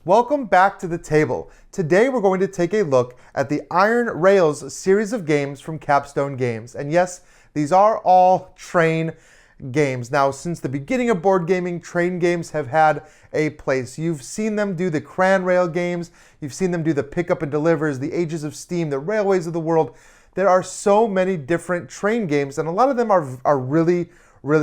Welcome back to the table. Today we're going to take a look at the Iron Rails series of games from Capstone Games. And yes, these are all train games. Now, since the beginning of board gaming, train games have had a place. You've seen them do the Cran Rail games, you've seen them do the Pick Up and Delivers, the Ages of Steam, the Railways of the World. There are so many different train games, and a lot of them are really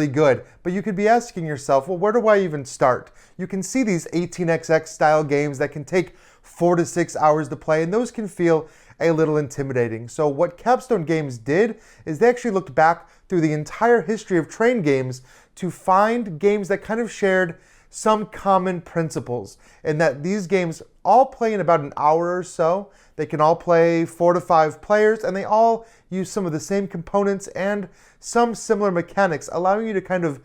good. But you could be asking yourself, well, where do I even start? You can see these 18xx style games that can take 4 to 6 hours to play, and those can feel a little intimidating. So what Capstone Games did is they actually looked back through the entire history of train games to find games that kind of shared some common principles, and that these games all play in about an hour or so. They can all play 4 to 5 players, and they all use some of the same components and some similar mechanics, allowing you to kind of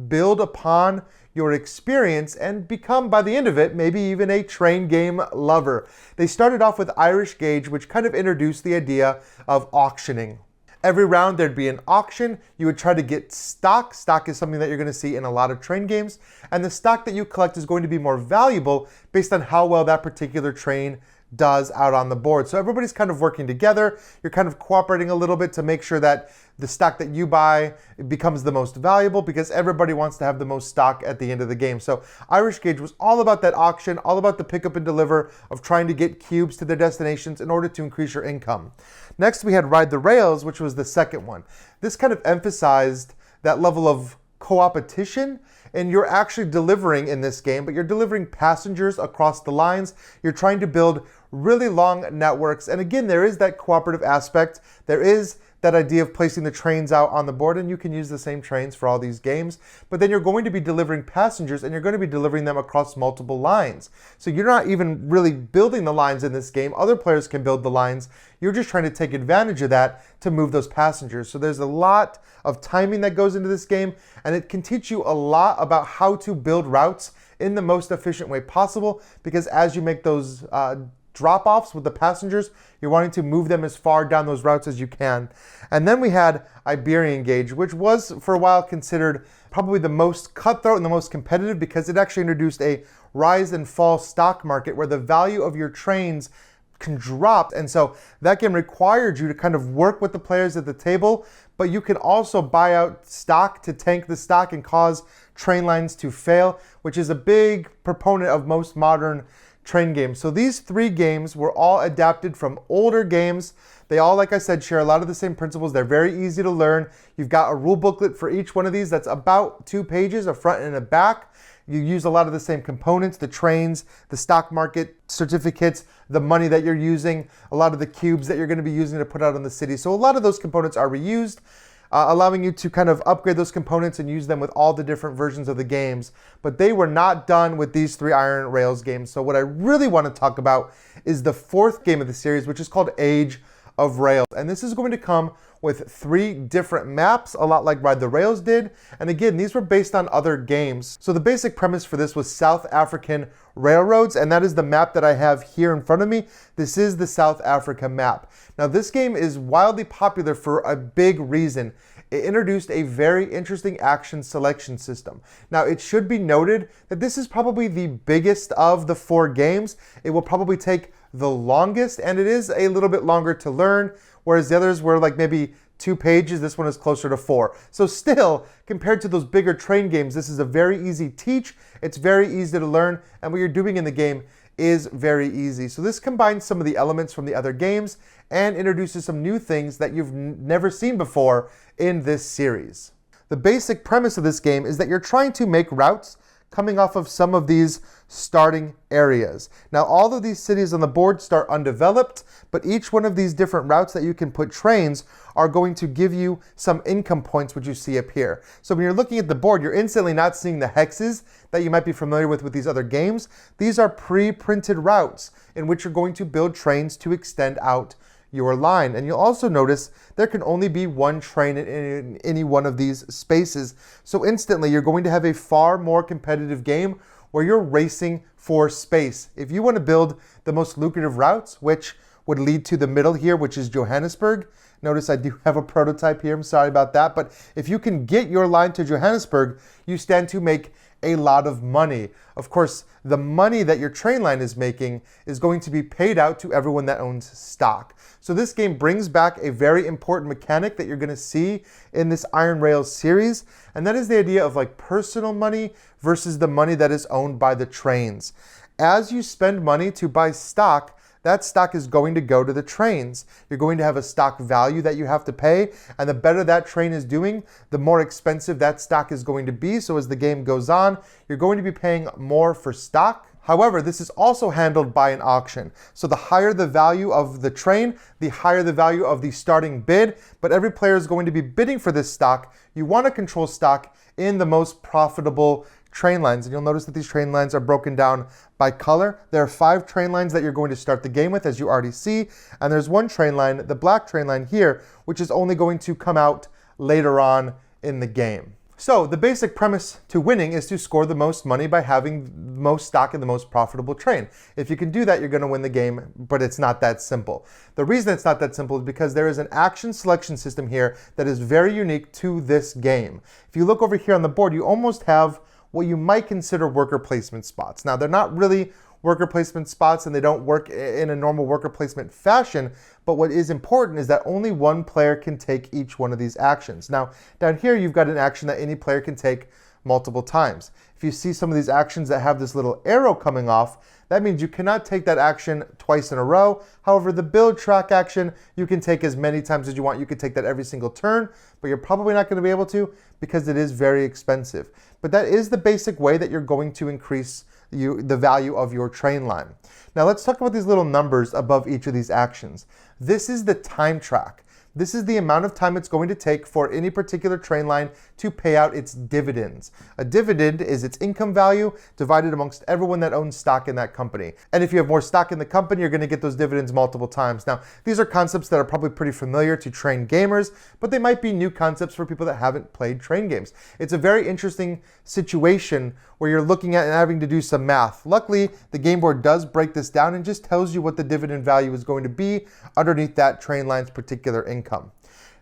build upon your experience and become, by the end of it, maybe even a train game lover. They started off with Iberian Gauge, which kind of introduced the idea of auctioning. Every round there'd be an auction. You would try to get stock. Stock is something that you're going to see in a lot of train games. And the stock that you collect is going to be more valuable based on how well that particular train does out on the board. So everybody's kind of working together. You're kind of cooperating a little bit to make sure that the stock that you buy becomes the most valuable, because everybody wants to have the most stock at the end of the game. So Iberian Gauge was all about that auction, all about the pick up and deliver of trying to get cubes to their destinations in order to increase your income. Next, we had Ride the Rails, which was the second one. This kind of emphasized that level of co-opetition, and you're actually delivering in this game, but you're delivering passengers across the lines. You're trying to build really long networks. And again, there is that cooperative aspect. There is that idea of placing the trains out on the board, and you can use the same trains for all these games. But then you're going to be delivering passengers, and you're going to be delivering them across multiple lines. So you're not even really building the lines in this game. Other players can build the lines. You're just trying to take advantage of that to move those passengers. So there's a lot of timing that goes into this game, and it can teach you a lot about how to build routes in the most efficient way possible, because as you make those drop-offs with the passengers, you're wanting to move them as far down those routes as you can. And then we had Iberian Gauge, which was for a while considered probably the most cutthroat and the most competitive, because it actually introduced a rise and fall stock market where the value of your trains can drop. And so that game required you to kind of work with the players at the table, but you can also buy out stock to tank the stock and cause train lines to fail, which is a big proponent of most modern train games. So these 3 games were all adapted from older games. They all, like I said, share a lot of the same principles. They're very easy to learn. You've got a rule booklet for each one of these that's about 2 pages, a front and a back. You use a lot of the same components, the trains, the stock market certificates, the money that you're using, a lot of the cubes that you're going to be using to put out on the city. So a lot of those components are reused, allowing you to kind of upgrade those components and use them with all the different versions of the games. But they were not done with these 3 Iron Rails games. So what I really want to talk about is the 4th game of the series, which is called Age of Rails. And this is going to come with 3 different maps, a lot like Ride the Rails did. And again, these were based on other games. So the basic premise for this was South African railroads, and that is the map that I have here in front of me. This is the South Africa map. Now, this game is wildly popular for a big reason. It introduced a very interesting action selection system. Now, it should be noted that this is probably the biggest of the 4 games. It will probably take the longest, and it is a little bit longer to learn, whereas the others were like maybe 2 pages. This one is closer to 4. So still, compared to those bigger train games, this is a very easy teach. It's very easy to learn, and what you're doing in the game is very easy. So this combines some of the elements from the other games and introduces some new things that you've never seen before in this series. The basic premise of this game is that you're trying to make routes coming off of some of these starting areas. Now, all of these cities on the board start undeveloped, but each one of these different routes that you can put trains are going to give you some income points, which you see up here. So when you're looking at the board, you're instantly not seeing the hexes that you might be familiar with these other games. These are pre-printed routes in which you're going to build trains to extend out your line. And you'll also notice there can only be 1 train in any one of these spaces. So instantly you're going to have a far more competitive game where you're racing for space. If you want to build the most lucrative routes, which would lead to the middle here, which is Johannesburg. Notice I do have a prototype here. I'm sorry about that. But if you can get your line to Johannesburg, you stand to make a lot of money. Of course, the money that your train line is making is going to be paid out to everyone that owns stock. So this game brings back a very important mechanic that you're going to see in this Iron Rails series, and that is the idea of like personal money versus the money that is owned by the trains. As you spend money to buy stock, that stock is going to go to the trains. You're going to have a stock value that you have to pay, and the better that train is doing, the more expensive that stock is going to be. So as the game goes on, you're going to be paying more for stock. However, this is also handled by an auction. So the higher the value of the train, the higher the value of the starting bid, but every player is going to be bidding for this stock. You want to control stock in the most profitable train lines. And you'll notice that these train lines are broken down by color. There are 5 train lines that you're going to start the game with, as you already see. And there's one train line, the black train line here, which is only going to come out later on in the game. So the basic premise to winning is to score the most money by having the most stock in the most profitable train. If you can do that, you're going to win the game, but it's not that simple. The reason it's not that simple is because there is an action selection system here that is very unique to this game. If you look over here on the board, you almost have what you might consider worker placement spots. Now, they're not really worker placement spots and they don't work in a normal worker placement fashion, but what is important is that only one player can take each one of these actions. Now, down here, you've got an action that any player can take multiple times. If you see some of these actions that have this little arrow coming off, that means you cannot take that action twice in a row. However, the build track action, you can take as many times as you want. You can take that every single turn, but you're probably not going to be able to because it is very expensive. But that is the basic way that you're going to increase the value of your train line. Now let's talk about these little numbers above each of these actions. This is the time track. This is the amount of time it's going to take for any particular train line to pay out its dividends. A dividend is its income value divided amongst everyone that owns stock in that company. And if you have more stock in the company, you're going to get those dividends multiple times. Now, these are concepts that are probably pretty familiar to train gamers, but they might be new concepts for people that haven't played train games. It's a very interesting situation where you're looking at and having to do some math. Luckily, the game board does break this down and just tells you what the dividend value is going to be underneath that train line's particular income.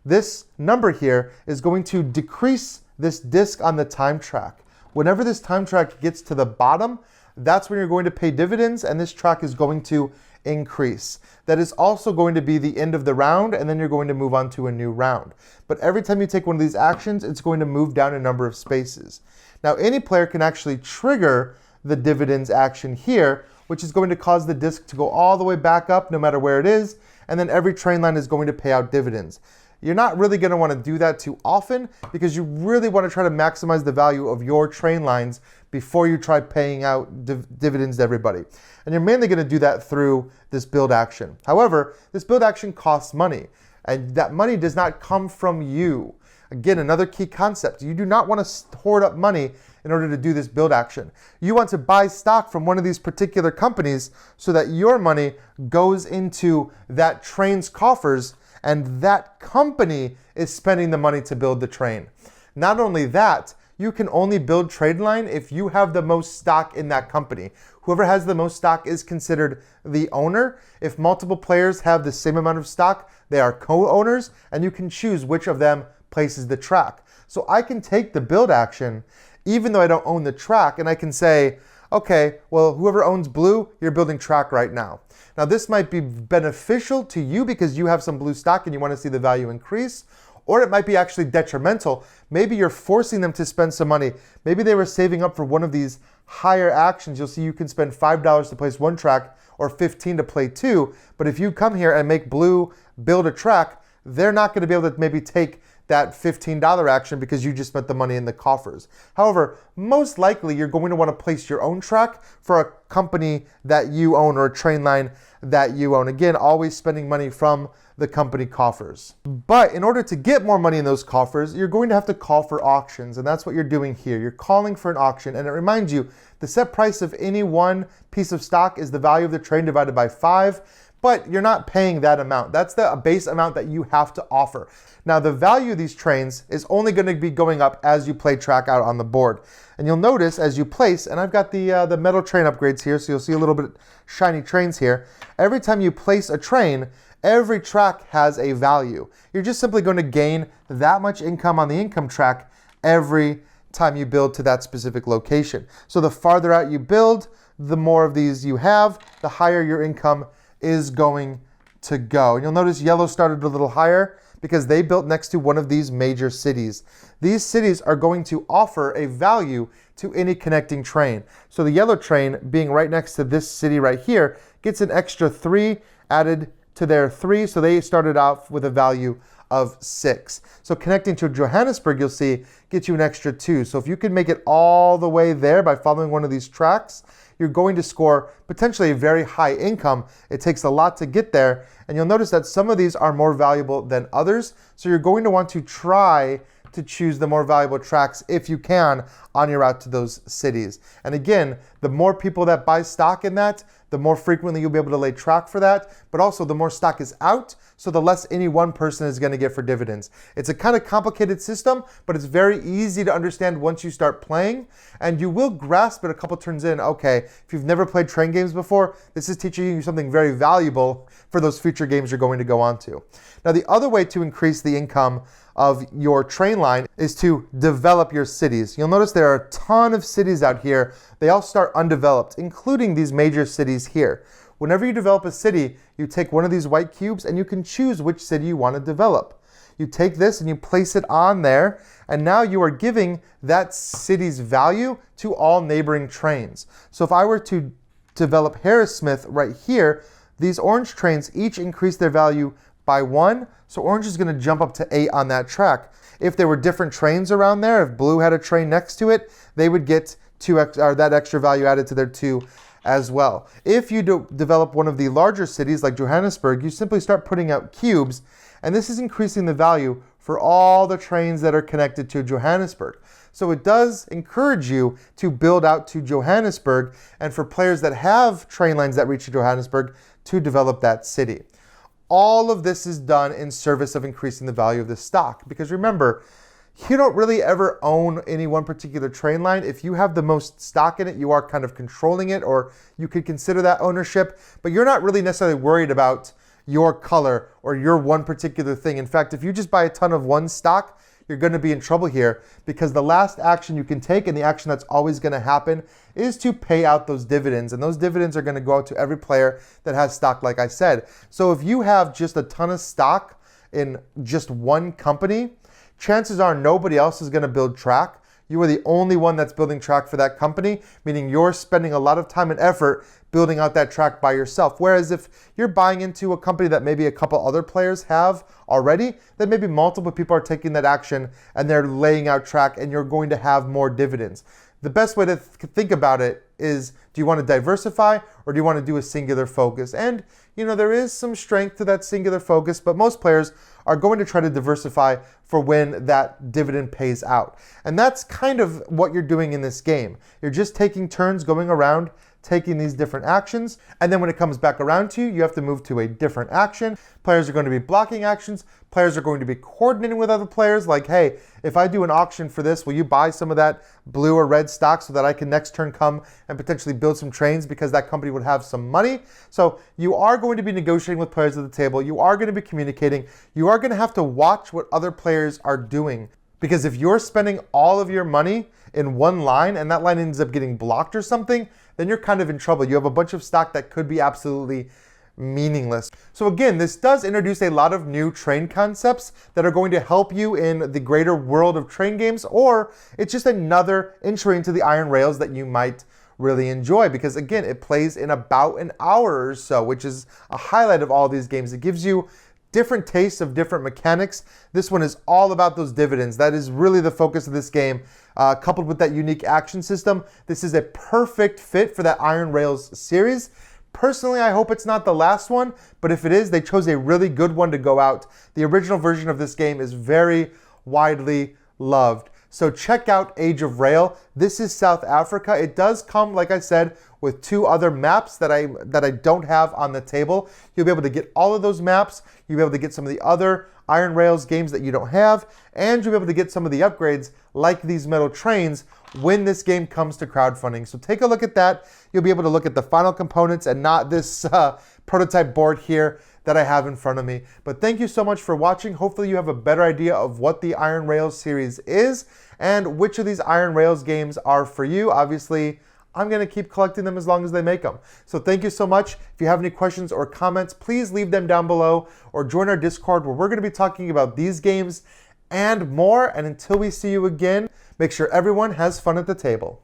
This number here is going to decrease this disk on the time track. Whenever this time track gets to the bottom, that's when you're going to pay dividends, and this track is going to increase. That is also going to be the end of the round, and then you're going to move on to a new round. But every time you take one of these actions, it's going to move down a number of spaces. Now, any player can actually trigger the dividends action here, which is going to cause the disk to go all the way back up no matter where it is, and then every train line is going to pay out dividends. You're not really going to want to do that too often because you really want to try to maximize the value of your train lines before you try paying out dividends to everybody. And you're mainly going to do that through this build action. However, this build action costs money, and that money does not come from you. Again, another key concept. You do not want to hoard up money in order to do this build action. You want to buy stock from one of these particular companies so that your money goes into that train's coffers and that company is spending the money to build the train. Not only that, you can only build train line if you have the most stock in that company. Whoever has the most stock is considered the owner. If multiple players have the same amount of stock, they are co-owners, and you can choose which of them places the track. So I can take the build action even though I don't own the track, and I can say, okay, well, whoever owns blue, you're building track right now. Now, this might be beneficial to you because you have some blue stock and you want to see the value increase, or it might be actually detrimental. Maybe you're forcing them to spend some money. Maybe they were saving up for one of these higher actions. You'll see you can spend $5 to place one track or $15 to play two, but if you come here and make blue build a track, they're not going to be able to maybe take that $15 action because you just spent the money in the coffers. However, most likely you're going to want to place your own track for a company that you own or a train line that you own. Again, always spending money from the company coffers. But in order to get more money in those coffers, you're going to have to call for auctions, and that's what you're doing here. You're calling for an auction, and it reminds you, the set price of any one piece of stock is the value of the train divided by 5, but you're not paying that amount. That's the base amount that you have to offer. Now, the value of these trains is only going to be going up as you play track out on the board. And you'll notice as you place, and I've got the metal train upgrades here, so you'll see a little bit shiny trains here. Every time you place a train, every track has a value. You're just simply going to gain that much income on the income track every time you build to that specific location. So the farther out you build, the more of these you have, the higher your income is going to go. And you'll notice yellow started a little higher because they built next to one of these major cities. These cities are going to offer a value to any connecting train. So the yellow train being right next to this city right here gets an extra 3 added to their 3, so they started off with a value of 6. So connecting to Johannesburg, you'll see, gets you an extra 2. So if you can make it all the way there by following one of these tracks, you're going to score potentially a very high income. It takes a lot to get there, and you'll notice that some of these are more valuable than others. So you're going to want to try to choose the more valuable tracks if you can on your route to those cities. And again, the more people that buy stock in that, the more frequently you'll be able to lay track for that, but also the more stock is out, so the less any one person is going to get for dividends. It's a kind of complicated system, but it's very easy to understand once you start playing, and you will grasp it a couple turns in. Okay, if you've never played train games before, this is teaching you something very valuable for those future games you're going to go on to. Now, the other way to increase the income of your train line is to develop your cities. You'll notice there are a ton of cities out here. They all start undeveloped, including these major cities here. Whenever you develop a city, you take one of these white cubes and you can choose which city you want to develop. You take this and you place it on there, and now you are giving that city's value to all neighboring trains. So if I were to develop Harrismith right here, these orange trains each increase their value by 1, so orange is going to jump up to 8 on that track. If there were different trains around there, if blue had a train next to it, they would get that extra value added to their 2 as well. If you develop one of the larger cities like Johannesburg, you simply start putting out cubes, and this is increasing the value for all the trains that are connected to Johannesburg. So it does encourage you to build out to Johannesburg, and for players that have train lines that reach to Johannesburg, to develop that city. All of this is done in service of increasing the value of the stock. Because remember, you don't really ever own any one particular train line. If you have the most stock in it, you are kind of controlling it, or you could consider that ownership, but you're not really necessarily worried about your color or your one particular thing. In fact, if you just buy a ton of one stock, you're going to be in trouble here, because the last action you can take, and the action that's always going to happen, is to pay out those dividends. And those dividends are going to go out to every player that has stock, like I said. So if you have just a ton of stock in just one company, chances are nobody else is going to build track. You are the only one that's building track for that company, meaning you're spending a lot of time and effort building out that track by yourself. Whereas if you're buying into a company that maybe a couple other players have already, then maybe multiple people are taking that action and they're laying out track, and you're going to have more dividends. The best way to think about it is, do you want to diversify, or do you want to do a singular focus? And there is some strength to that singular focus, but most players are going to try to diversify for when that dividend pays out. And that's kind of what you're doing in this game. You're just taking turns going around, taking these different actions, and then when it comes back around to you, you have to move to a different action. Players are going to be blocking actions. Players are going to be coordinating with other players, like, hey, if I do an auction for this, will you buy some of that blue or red stock so that I can next turn come and potentially build some trains, because that company would have some money? So you are going to be negotiating with players at the table. You are going to be communicating. You are going to have to watch what other players are doing, because if you're spending all of your money in one line and that line ends up getting blocked or something, then you're kind of in trouble. You have a bunch of stock that could be absolutely meaningless. So again, this does introduce a lot of new train concepts that are going to help you in the greater world of train games, or it's just another entry into the iron rails that you might really enjoy, because again, it plays in about an hour or so, which is a highlight of all these games. It gives you different tastes of different mechanics. This one is all about those dividends. That is really the focus of this game, coupled with that unique action system. This is a perfect fit for that Iron Rails series. Personally, I hope it's not the last one, but if it is, they chose a really good one to go out. The original version of this game is very widely loved. So check out Age of Rail. This is South Africa. It does come, like I said, with 2 other maps that I don't have on the table. You'll be able to get all of those maps. You'll be able to get some of the other Iron Rails games that you don't have, and you'll be able to get some of the upgrades like these metal trains when this game comes to crowdfunding. So take a look at that. You'll be able to look at the final components and not this prototype board here. that I have in front of me. But thank you so much for watching. Hopefully you have a better idea of what the Iron Rails series is and which of these Iron Rails games are for you. Obviously, I'm going to keep collecting them as long as they make them. So thank you so much. If you have any questions or comments, please leave them down below or join our Discord where we're going to be talking about these games and more. And until we see you again, make sure everyone has fun at the table.